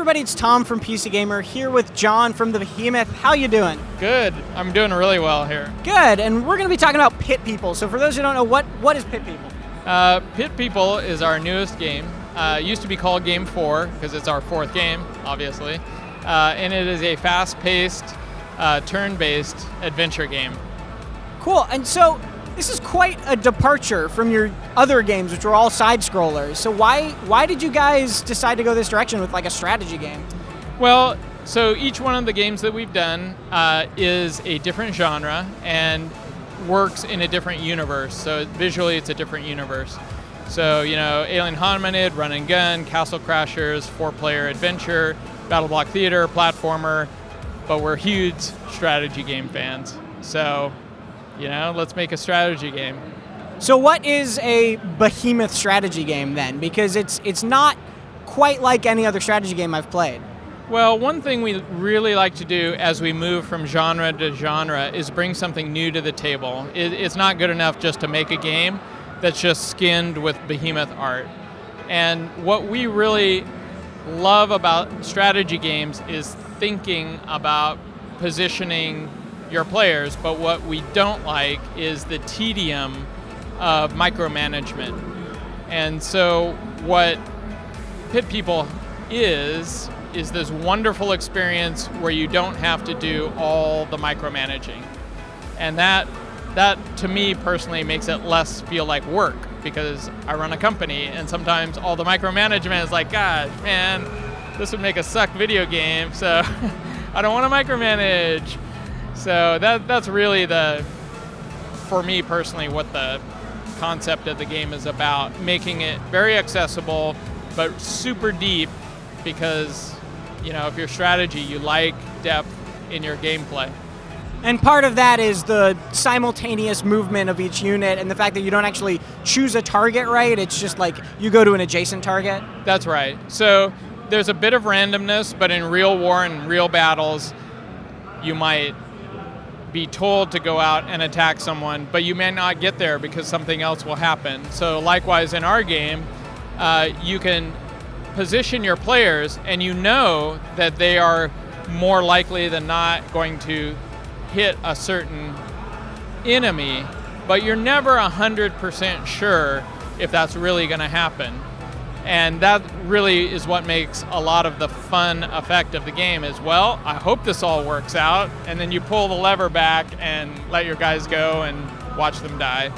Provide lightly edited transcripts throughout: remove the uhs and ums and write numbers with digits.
everybody, it's Tom from PC Gamer here with John from the Behemoth. How you doing? Good. I'm doing really well here. Good, and we're going to be talking about Pit People. So for those who don't know, what is Pit People? Pit People is our newest game. It used to be called Game 4 because it's our fourth game, obviously. And it is a fast-paced, turn-based adventure game. Cool, and so this is quite a departure from your other games, which were all side-scrollers. So why did you guys decide to go this direction with like a strategy game? Well, so each one of the games that we've done is a different genre and works in a different universe. So visually, it's a different universe. So, you know, Alien Hominid, Run and Gun, Castle Crashers, 4-player adventure, Battle Block Theater, platformer, but we're huge strategy game fans. So, you know, let's make a strategy game. So what is a Behemoth strategy game then? Because it's not quite like any other strategy game I've played. Well, one thing we really like to do as we move from genre to genre is bring something new to the table. It's not good enough just to make a game that's just skinned with Behemoth art. And what we really love about strategy games is thinking about positioning your players, but what we don't like is the tedium of micromanagement. And so what Pit People is this wonderful experience where you don't have to do all the micromanaging. And that to me personally makes it less feel like work, because I run a company and sometimes all the micromanagement is like, gosh, man, this would make a suck video game, so I don't want to micromanage. So that's really for me personally, what the concept of the game is about, making it very accessible, but super deep, because, you know, if you're strategy, you like depth in your gameplay. And part of that is the simultaneous movement of each unit and the fact that you don't actually choose a target, right? It's just like you go to an adjacent target. That's right. So there's a bit of randomness, but in real war and real battles, you might be told to go out and attack someone, but you may not get there because something else will happen. So likewise in our game, you can position your players and you know that they are more likely than not going to hit a certain enemy, but you're never 100% sure if that's really going to happen. And that really is what makes a lot of the fun effect of the game is, well, I hope this all works out, and then you pull the lever back and let your guys go and watch them die.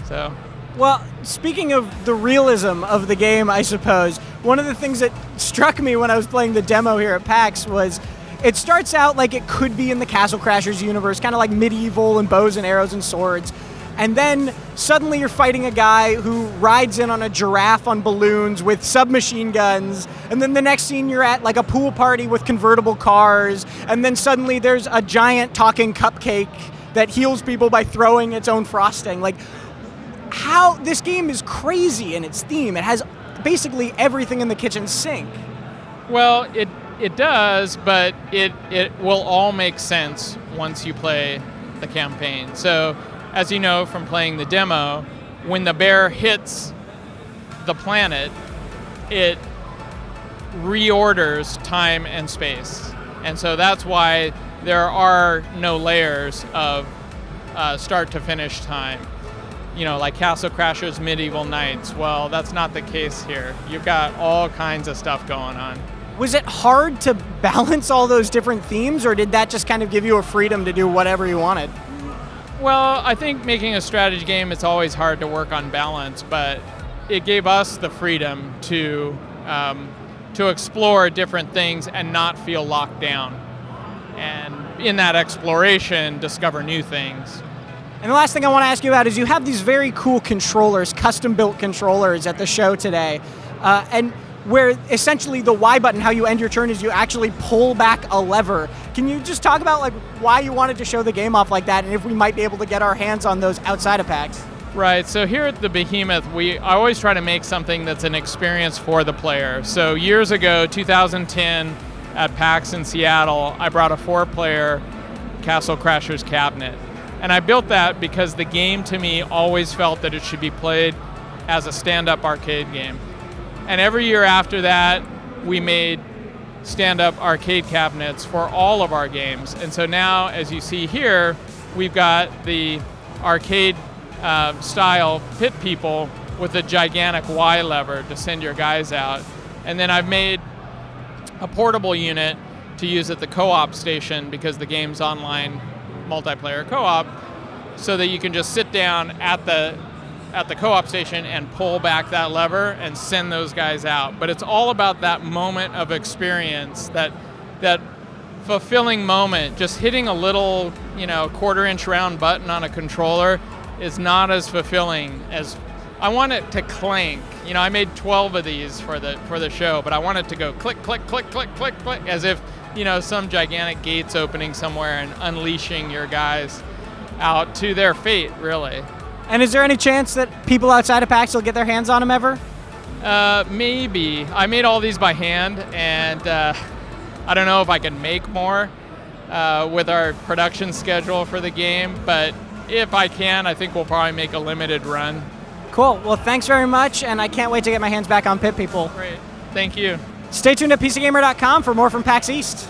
So. Well, speaking of the realism of the game, I suppose, one of the things that struck me when I was playing the demo here at PAX was it starts out like it could be in the Castle Crashers universe, kind of like medieval and bows and arrows and swords. And then suddenly you're fighting a guy who rides in on a giraffe on balloons with submachine guns. And then the next scene you're at like a pool party with convertible cars. And then suddenly there's a giant talking cupcake that heals people by throwing its own frosting. Like, how this game is crazy in its theme. It has basically everything in the kitchen sink. Well, it does, but it will all make sense once you play the campaign. So, as you know from playing the demo, when the bear hits the planet, it reorders time and space. And so that's why there are no layers of start to finish time. You know, like Castle Crashers Medieval Knights. Well, that's not the case here. You've got all kinds of stuff going on. Was it hard to balance all those different themes, or did that just kind of give you a freedom to do whatever you wanted? Well, I think making a strategy game, it's always hard to work on balance, but it gave us the freedom to explore different things and not feel locked down. And in that exploration, discover new things. And the last thing I want to ask you about is you have these very cool controllers, custom-built controllers at the show today, and where essentially the Y button, how you end your turn, is you actually pull back a lever. Can you just talk about like why you wanted to show the game off like that, and if we might be able to get our hands on those outside of PAX? Right, so here at the Behemoth, I always try to make something that's an experience for the player. So years ago, 2010, at PAX in Seattle, I brought a 4-player Castle Crashers cabinet. And I built that because the game, to me, always felt that it should be played as a stand-up arcade game. And every year after that, we made stand-up arcade cabinets for all of our games. And so now, as you see here, we've got the arcade style pit people with a gigantic Y lever to send your guys out. And then I've made a portable unit to use at the co-op station because the game's online multiplayer co-op, so that you can just sit down at the co-op station and pull back that lever and send those guys out. But it's all about that moment of experience, that fulfilling moment. Just hitting a little, quarter-inch round button on a controller is not as fulfilling as I want it to clank. I made 12 of these for the show, but I want it to go click, click, click, click, click, click, as if some gigantic gates opening somewhere and unleashing your guys out to their fate, really. And is there any chance that people outside of PAX will get their hands on them ever? Maybe. I made all these by hand, and I don't know if I can make more with our production schedule for the game, but if I can, I think we'll probably make a limited run. Cool. Well, thanks very much, and I can't wait to get my hands back on Pit People. Great. Thank you. Stay tuned at PCGamer.com for more from PAX East.